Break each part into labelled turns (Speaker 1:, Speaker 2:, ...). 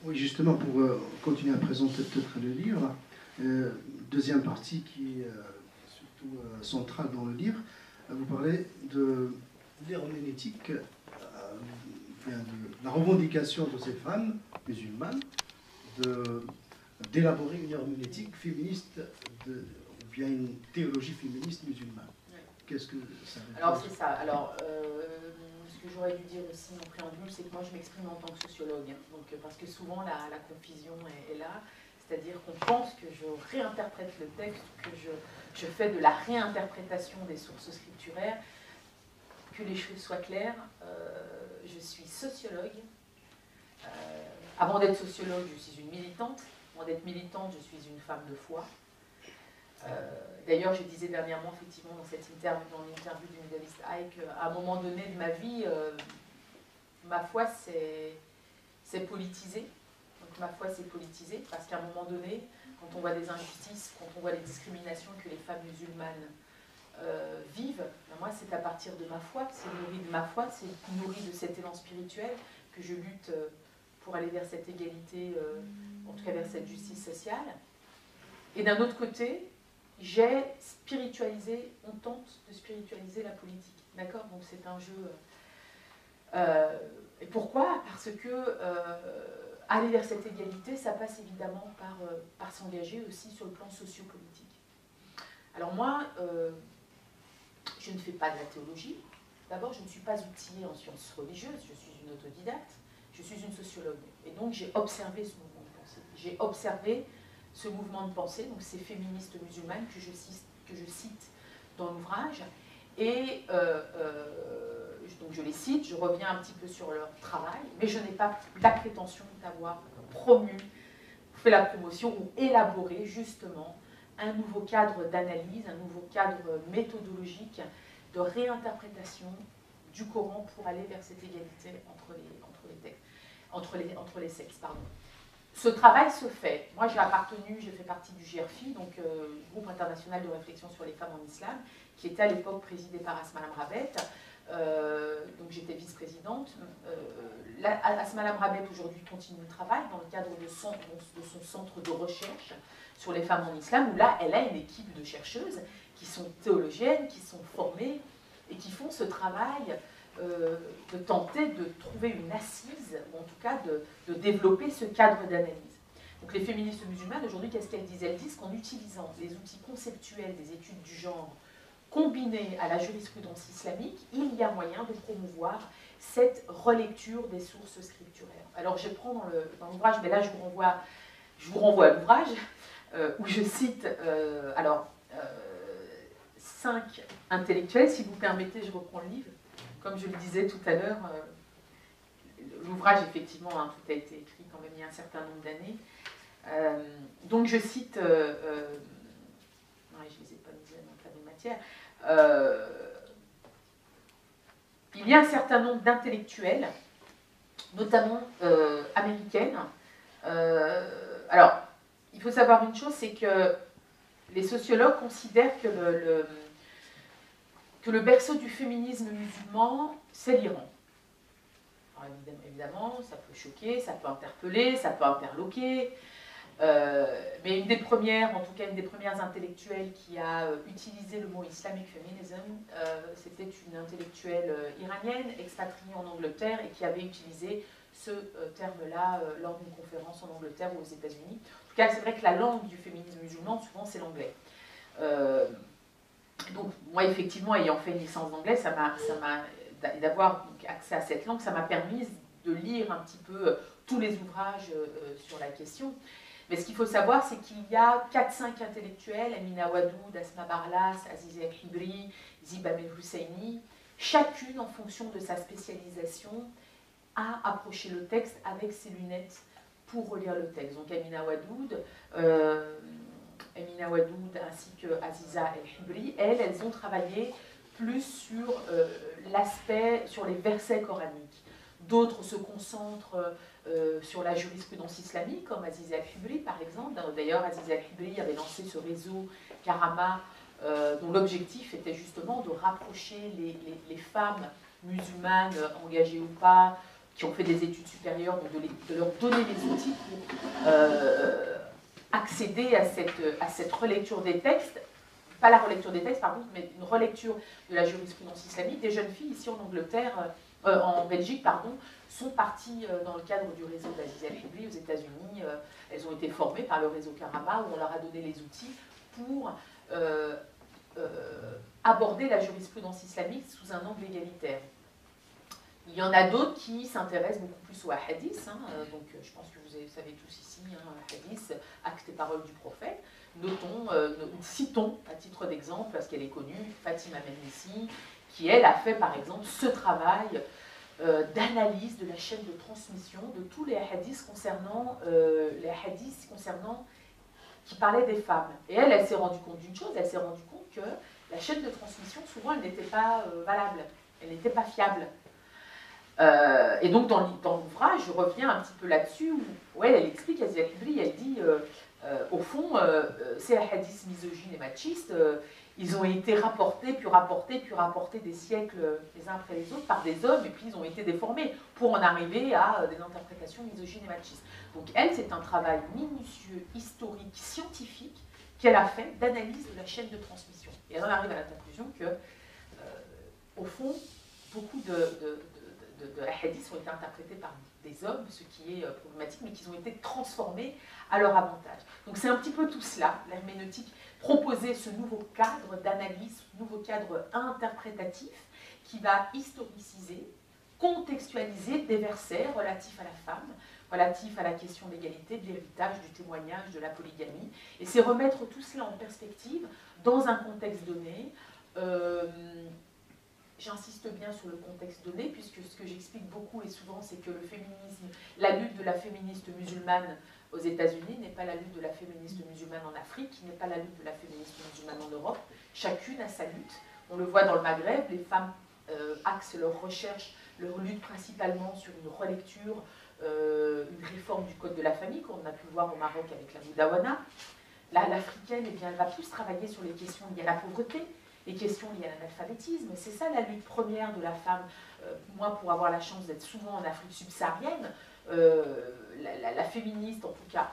Speaker 1: Oui, justement, pour continuer à présenter peut-être le livre, deuxième partie qui est surtout centrale dans le livre, vous parlez de l'herméneutique, de la revendication de ces femmes musulmanes d'élaborer une herméneutique féministe, ou bien une théologie féministe musulmane. Oui. Qu'est-ce que ça veut dire?
Speaker 2: Alors c'est ça. Alors, ce que j'aurais dû dire aussi en préambule, c'est que moi je m'exprime en tant que sociologue. Donc, parce que souvent la confusion est là. C'est-à-dire qu'on pense que je réinterprète le texte, que je fais de la réinterprétation des sources scripturaires. Que les choses soient claires, je suis sociologue. Avant d'être sociologue, je suis une militante. Avant d'être militante, je suis une femme de foi. D'ailleurs, je disais dernièrement, effectivement, dans l'interview du médiéviste Ike, qu'à un moment donné de ma vie, ma foi c'est politisé. Donc ma foi c'est politisé, parce qu'à un moment donné, quand on voit des injustices, quand on voit les discriminations que les femmes musulmanes vivent, ben moi c'est à partir de ma foi, c'est nourri de ma foi, c'est nourri de cet élan spirituel que je lutte pour aller vers cette égalité, en tout cas vers cette justice sociale. Et d'un autre côté, j'ai spiritualisé, on tente de spiritualiser la politique. D'accord? Donc c'est un jeu. Et pourquoi? Parce que aller vers cette égalité, ça passe évidemment par s'engager aussi sur le plan sociopolitique. Alors moi, je ne fais pas de la théologie. D'abord, je ne suis pas outillée en sciences religieuses, je suis une autodidacte, je suis une sociologue. Et donc j'ai observé ce mouvement de pensée. J'ai observé ce mouvement de pensée, donc ces féministes musulmanes que je cite dans l'ouvrage. Et donc je les cite, je reviens un petit peu sur leur travail, mais je n'ai pas la prétention d'avoir fait la promotion ou élaboré justement un nouveau cadre d'analyse, un nouveau cadre méthodologique de réinterprétation du Coran pour aller vers cette égalité entre les sexes. Pardon. Ce travail se fait. Moi, j'ai fait partie du GRFI, donc Groupe international de réflexion sur les femmes en islam, qui était à l'époque présidé par Asma Lamrabet. Donc j'étais vice-présidente. Asma Lamrabet aujourd'hui continue le travail dans le cadre de son centre de recherche sur les femmes en islam, où là, elle a une équipe de chercheuses qui sont théologiennes, qui sont formées et qui font ce travail de tenter de trouver une assise, ou en tout cas de développer ce cadre d'analyse. Donc les féministes musulmanes, aujourd'hui, qu'est-ce qu'elles disent? Elles disent qu'en utilisant les outils conceptuels des études du genre combinés à la jurisprudence islamique, il y a moyen de promouvoir cette relecture des sources scripturaires. Alors je prends dans l'ouvrage, mais là je vous renvoie à l'ouvrage, où je cite 5 intellectuels. Si vous permettez, je reprends le livre. Comme je le disais tout à l'heure, l'ouvrage, effectivement, tout a été écrit quand même il y a un certain nombre d'années. Donc je cite, non, je ne les ai pas mis dans le tableau de matière, il y a un certain nombre d'intellectuels, notamment américaines. Alors, il faut savoir une chose, c'est que les sociologues considèrent que le berceau du féminisme musulman, c'est l'Iran. Alors évidemment, ça peut choquer, ça peut interpeller, ça peut interloquer, mais une des premières intellectuelles qui a utilisé le mot Islamic Feminism, c'était une intellectuelle iranienne, expatriée en Angleterre, et qui avait utilisé ce terme-là lors d'une conférence en Angleterre ou aux États-Unis. En tout cas, c'est vrai que la langue du féminisme musulman, souvent, c'est l'anglais. Donc, moi, effectivement, ayant fait une licence d'anglais, d'avoir accès à cette langue, ça m'a permis de lire un petit peu tous les ouvrages sur la question. Mais ce qu'il faut savoir, c'est qu'il y a 4-5 intellectuels, Amina Wadoud, Asma Barlas, Azizeh Khibri, Ziba El-Husseini, chacune, en fonction de sa spécialisation, a approché le texte avec ses lunettes pour relire le texte. Donc Amina Wadoud ainsi que Aziza El-Hibri, elles ont travaillé plus sur sur les versets coraniques. D'autres se concentrent sur la jurisprudence islamique, comme Aziza El-Hibri par exemple. D'ailleurs, Aziza El-Hibri avait lancé ce réseau Karama, dont l'objectif était justement de rapprocher les femmes musulmanes, engagées ou pas, qui ont fait des études supérieures, donc de leur donner les outils pour accéder à cette relecture des textes, pas la relecture des textes, pardon, mais une relecture de la jurisprudence islamique. Des jeunes filles ici en Angleterre, en Belgique, pardon, sont parties dans le cadre du réseau d'Aziz El-Hibli aux États-Unis. Elles ont été formées par le réseau Karama, où on leur a donné les outils pour aborder la jurisprudence islamique sous un angle égalitaire. Il y en a d'autres qui s'intéressent beaucoup plus au hadith, hein, donc je pense que vous savez tous ici, hein, hadith, actes et paroles du prophète. Citons à titre d'exemple, parce qu'elle est connue, Fatima Mernissi, qui elle a fait par exemple ce travail d'analyse de la chaîne de transmission de tous les hadiths concernant qui parlaient des femmes. Et elle s'est rendue compte d'une chose, elle s'est rendue compte que la chaîne de transmission, souvent, elle n'était pas valable, elle n'était pas fiable. Et donc, dans l'ouvrage, je reviens un petit peu là-dessus, où elle explique, Aziz El-Hibli, elle dit, au fond, ces hadiths misogynes et machistes, ils ont été rapportés, puis rapportés des siècles les uns après les autres par des hommes, et puis ils ont été déformés pour en arriver à des interprétations misogynes et machistes. Donc elle, c'est un travail minutieux, historique, scientifique, qu'elle a fait d'analyse de la chaîne de transmission. Et elle en arrive à la conclusion que, au fond, beaucoup de hadiths ont été interprétés par des hommes, ce qui est problématique, mais qu'ils ont été transformés à leur avantage. Donc c'est un petit peu tout cela, l'herméneutique, proposer ce nouveau cadre d'analyse, ce nouveau cadre interprétatif qui va historiciser, contextualiser des versets relatifs à la femme, relatifs à la question de l'égalité, de l'héritage, du témoignage, de la polygamie. Et c'est remettre tout cela en perspective dans un contexte donné. J'insiste bien sur le contexte donné, puisque ce que j'explique beaucoup et souvent, c'est que le féminisme, la lutte de la féministe musulmane aux États-Unis n'est pas la lutte de la féministe musulmane en Afrique, qui n'est pas la lutte de la féministe musulmane en Europe. Chacune a sa lutte. On le voit dans le Maghreb, les femmes axent leurs recherches, leur lutte principalement sur une relecture, une réforme du code de la famille, comme on a pu le voir au Maroc avec la Moudawana. L'africaine, eh bien, elle va plus travailler sur les questions liées à la pauvreté, les questions liées à l'analphabétisme. C'est ça la lutte première de la femme. Moi, pour avoir la chance d'être souvent en Afrique subsaharienne, la féministe, en tout cas,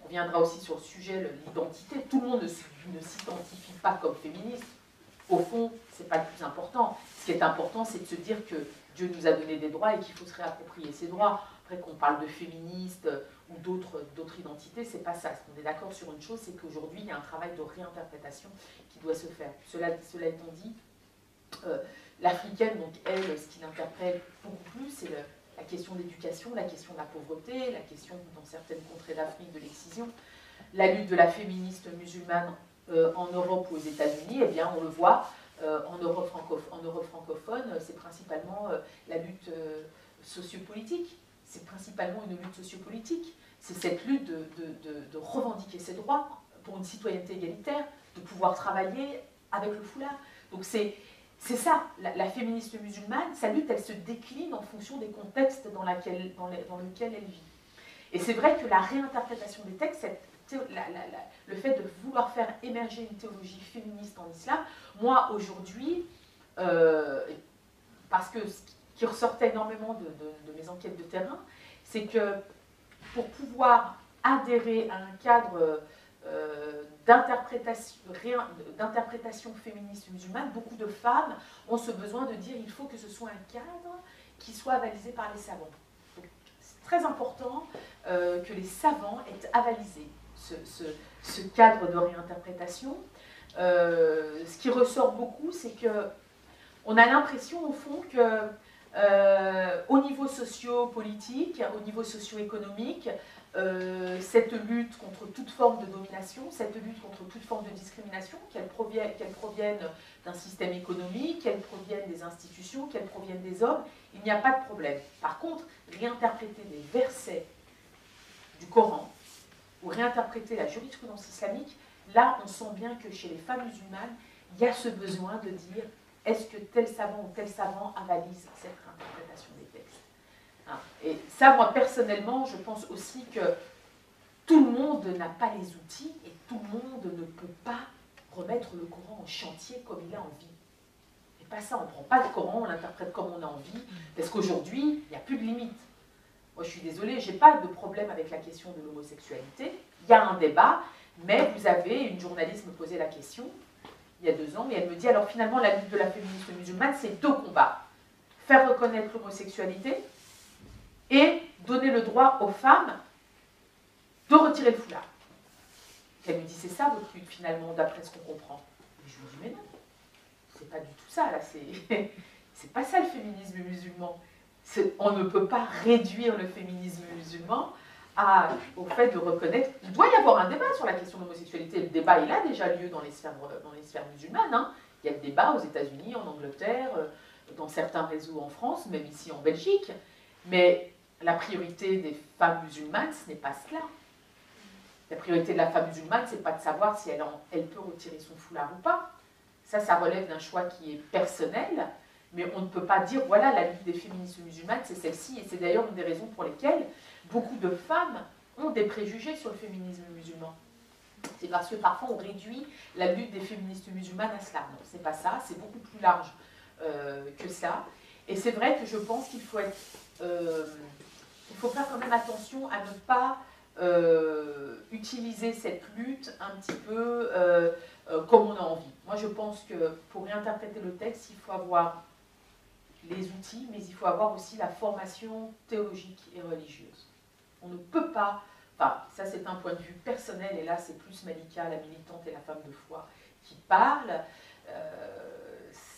Speaker 2: on reviendra aussi sur le sujet, l'identité. Tout le monde ne s'identifie pas comme féministe. Au fond, ce n'est pas le plus important. Ce qui est important, c'est de se dire que Dieu nous a donné des droits et qu'il faut se réapproprier ces droits. Après qu'on parle de féministes ou d'autres identités, c'est pas ça. On est d'accord sur une chose, c'est qu'aujourd'hui, il y a un travail de réinterprétation qui doit se faire. Cela étant dit, l'africaine, donc elle, ce qui l'interpelle beaucoup plus, c'est la question de l'éducation, la question de la pauvreté, la question, dans certaines contrées d'Afrique, de l'excision, la lutte de la féministe musulmane en Europe ou aux États-Unis. Eh bien, on le voit, en Europe francophone, c'est principalement la lutte sociopolitique. C'est principalement une lutte sociopolitique. C'est cette lutte de revendiquer ses droits pour une citoyenneté égalitaire, de pouvoir travailler avec le foulard. Donc c'est ça, la féministe musulmane, sa lutte, elle se décline en fonction des contextes dans lesquels elle vit. Et c'est vrai que la réinterprétation des textes, le fait de vouloir faire émerger une théologie féministe en islam, moi aujourd'hui, parce que qui ressortait énormément de mes enquêtes de terrain, c'est que pour pouvoir adhérer à un cadre d'interprétation féministe musulmane, beaucoup de femmes ont ce besoin de dire il faut que ce soit un cadre qui soit avalisé par les savants. C'est très important que les savants aient avalisé ce cadre de réinterprétation. Ce qui ressort beaucoup, c'est qu'on a l'impression au fond que au niveau socio-politique, au niveau socio-économique, cette lutte contre toute forme de domination, cette lutte contre toute forme de discrimination, qu'elle provienne d'un système économique, qu'elle provienne des institutions, qu'elle provienne des hommes, il n'y a pas de problème. Par contre, réinterpréter des versets du Coran ou réinterpréter la jurisprudence islamique, là on sent bien que chez les femmes musulmanes, il y a ce besoin de dire est-ce que tel savant ou tel savant avalise cette interprétation des textes. Et ça, moi, personnellement, je pense aussi que tout le monde n'a pas les outils et tout le monde ne peut pas remettre le Coran en chantier comme il a envie. Et fait pas ça, on ne prend pas le Coran, on l'interprète comme on a envie, parce qu'aujourd'hui, il n'y a plus de limite. Moi, je suis désolée, je n'ai pas de problème avec la question de l'homosexualité. Il y a un débat, mais vous avez, une journaliste me posait la question, il y a 2 ans, et elle me dit, alors finalement, la lutte de la féministe musulmane, c'est 2 combats. Faire reconnaître l'homosexualité et donner le droit aux femmes de retirer le foulard. Elle me dit, c'est ça votre lutte finalement, d'après ce qu'on comprend. Et je lui dis, mais non, c'est pas du tout ça, là, c'est pas ça le féminisme musulman. On ne peut pas réduire le féminisme musulman au fait de reconnaître... Il doit y avoir un débat sur la question de l'homosexualité. Le débat, il a déjà lieu dans les sphères musulmanes. Hein. Il y a le débat aux États-Unis, en Angleterre, dans certains réseaux en France, même ici en Belgique. Mais la priorité des femmes musulmanes, ce n'est pas cela. La priorité de la femme musulmane, ce n'est pas de savoir si elle peut retirer son foulard ou pas. Ça relève d'un choix qui est personnel, mais on ne peut pas dire, voilà, la lutte des féministes musulmanes, c'est celle-ci, et c'est d'ailleurs une des raisons pour lesquelles beaucoup de femmes ont des préjugés sur le féminisme musulman. C'est parce que parfois on réduit la lutte des féministes musulmanes à cela. Non, c'est pas ça, c'est beaucoup plus large que ça. Et c'est vrai que je pense qu'il faut faire quand même attention à ne pas utiliser cette lutte un petit peu comme on a envie. Moi, je pense que pour réinterpréter le texte, il faut avoir les outils, mais il faut avoir aussi la formation théologique et religieuse. On ne peut pas, enfin, ça c'est un point de vue personnel, et là c'est plus Malika, la militante et la femme de foi, qui parle,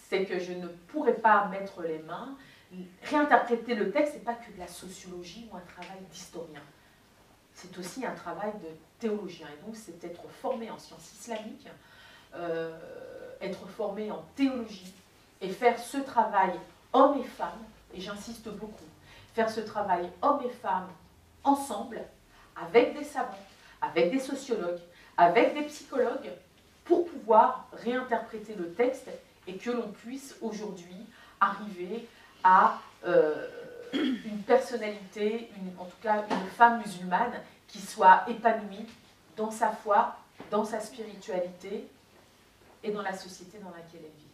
Speaker 2: c'est que je ne pourrais pas mettre les mains. Réinterpréter le texte, ce n'est pas que de la sociologie ou un travail d'historien. C'est aussi un travail de théologien. Et donc, c'est être formé en sciences islamiques, être formé en théologie, et faire ce travail hommes et femmes, et j'insiste beaucoup, faire ce travail hommes et femmes ensemble, avec des savants, avec des sociologues, avec des psychologues, pour pouvoir réinterpréter le texte et que l'on puisse aujourd'hui arriver à une personnalité, en tout cas une femme musulmane qui soit épanouie dans sa foi, dans sa spiritualité et dans la société dans laquelle elle vit.